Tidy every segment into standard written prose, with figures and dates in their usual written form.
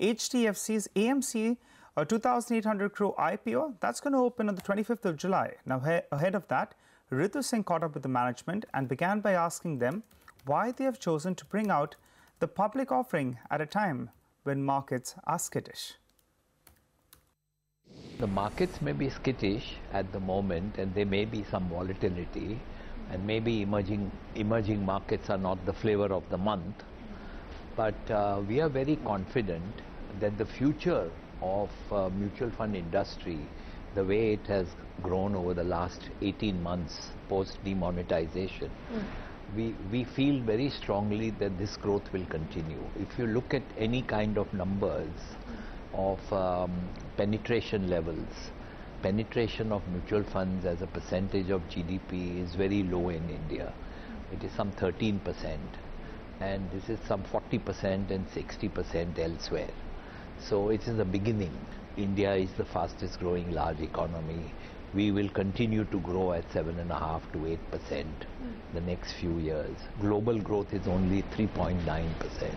HDFC's AMC 2,800 crore IPO, that's going to open on the 25th of July. Now, ahead of that, Ritu Singh caught up with the management and began by asking them why they have chosen to bring out the public offering at a time when markets are skittish. The markets may be skittish at the moment, and there may be some volatility, and maybe emerging markets are not the flavor of the month, but we are very confident that the future of mutual fund industry, the way it has grown over the last 18 months post demonetization, we feel very strongly that this growth will continue. If you look at any kind of numbers of penetration levels, penetration of mutual funds as a percentage of GDP is very low in India. It is some 13%, and this is some 40% and 60% elsewhere. So it is the beginning. India is the fastest growing large economy. We will continue to grow at 7.5% to 8% the next few years. Global growth is only 3.9%.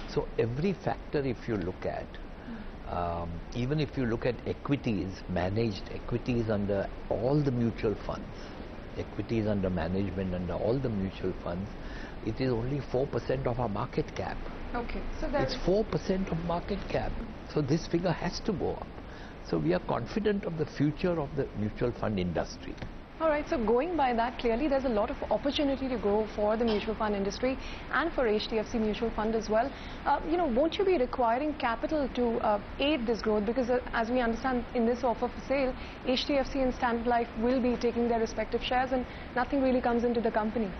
So every factor, if you look at, even if you look at equities, managed equities under all the mutual funds, equities under management under all the mutual funds, it is only 4% of our market cap. Okay, so it's 4% of market cap. So this figure has to go up. So we are confident of the future of the mutual fund industry. All right, so going by that, clearly there's a lot of opportunity to grow for the mutual fund industry and for HDFC Mutual Fund as well. Won't you be requiring capital to aid this growth? Because as we understand in this offer for sale, HDFC and Standard Life will be taking their respective shares and nothing really comes into the company.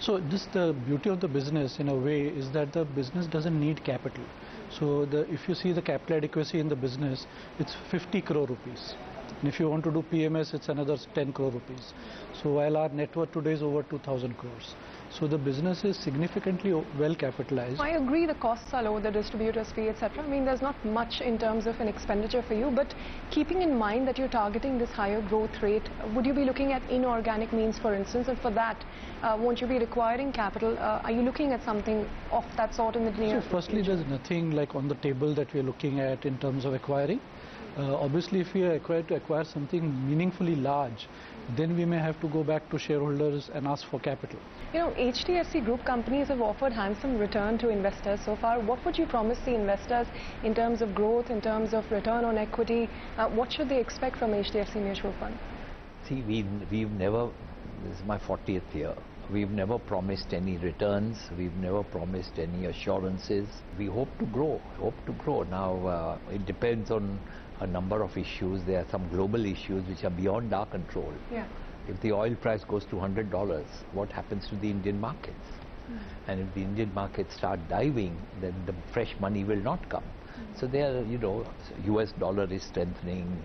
So just the beauty of the business in a way is that the business doesn't need capital. So if you see the capital adequacy in the business, it's 50 crore rupees. And if you want to do PMS, it's another 10 crore rupees. So while our net worth today is over 2,000 crores. So the business is significantly well capitalized. I agree the costs are low, the distributor's fee, etc. I mean, there's not much in terms of an expenditure for you, but keeping in mind that you're targeting this higher growth rate, would you be looking at inorganic means, for instance? And for that, won't you be requiring capital? Are you looking at something of that sort in the near future? So firstly, there's nothing like on the table that we're looking at in terms of acquiring. Obviously, if we are required to acquire something meaningfully large, then we may have to go back to shareholders and ask for capital. HDFC Group companies have offered handsome return to investors so far. What would you promise the investors in terms of growth, in terms of return on equity? What should they expect from HDFC Mutual Fund? See, we've never, this is my 40th year, we've never promised any returns, we've never promised any assurances. We hope to grow. Now, it depends on a number of issues. There are some global issues which are beyond our control. Yeah. If the oil price goes to $100, what happens to the Indian markets? And if the Indian markets start diving, then the fresh money will not come. So there, US dollar is strengthening,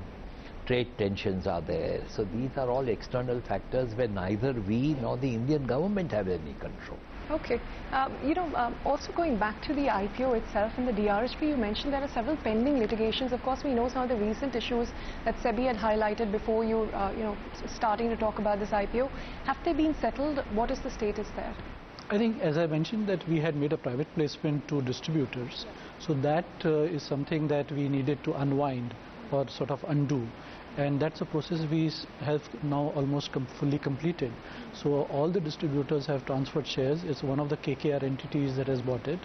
trade tensions are there. So these are all external factors where neither we nor the Indian government have any control. Okay. Also going back to the IPO itself and the DRHP, you mentioned there are several pending litigations. Of course, we know some of the recent issues that SEBI had highlighted before you, starting to talk about this IPO. Have they been settled? What is the status there? I think, as I mentioned, that we had made a private placement to distributors. So that is something that we needed to unwind or sort of undo. And that's a process we have now almost fully completed. So all the distributors have transferred shares. It's one of the KKR entities that has bought it.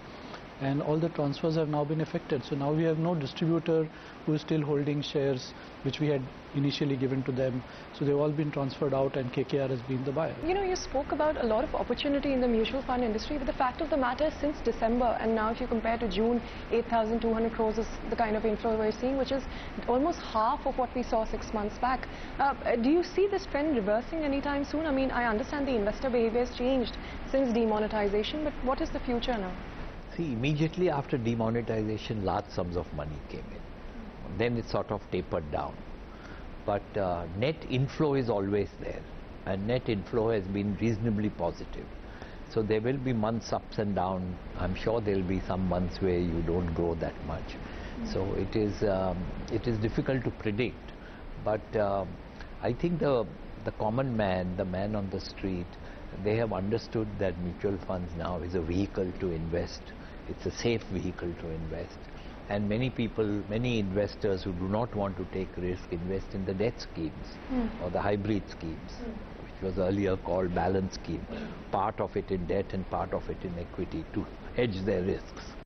And all the transfers have now been effected. So now we have no distributor who is still holding shares which we had initially given to them. So they've all been transferred out and KKR has been the buyer. You spoke about a lot of opportunity in the mutual fund industry, but the fact of the matter is since December, and now if you compare to June, 8,200 crores is the kind of inflow we're seeing, which is almost half of what we saw 6 months back. Do you see this trend reversing anytime soon? I mean, I understand the investor behavior has changed since demonetization, but what is the future now? See, immediately after demonetization, large sums of money came in. Then it sort of tapered down. But net inflow is always there, and net inflow has been reasonably positive. So there will be months ups and downs. I'm sure there will be some months where you don't grow that much. So it is difficult to predict. But I think the common man, the man on the street, they have understood that mutual funds now is a vehicle to invest It's a safe vehicle to invest. And many people, many investors who do not want to take risk invest in the debt schemes or the hybrid schemes, which was earlier called balance scheme. Part of it in debt and part of it in equity to hedge their risks.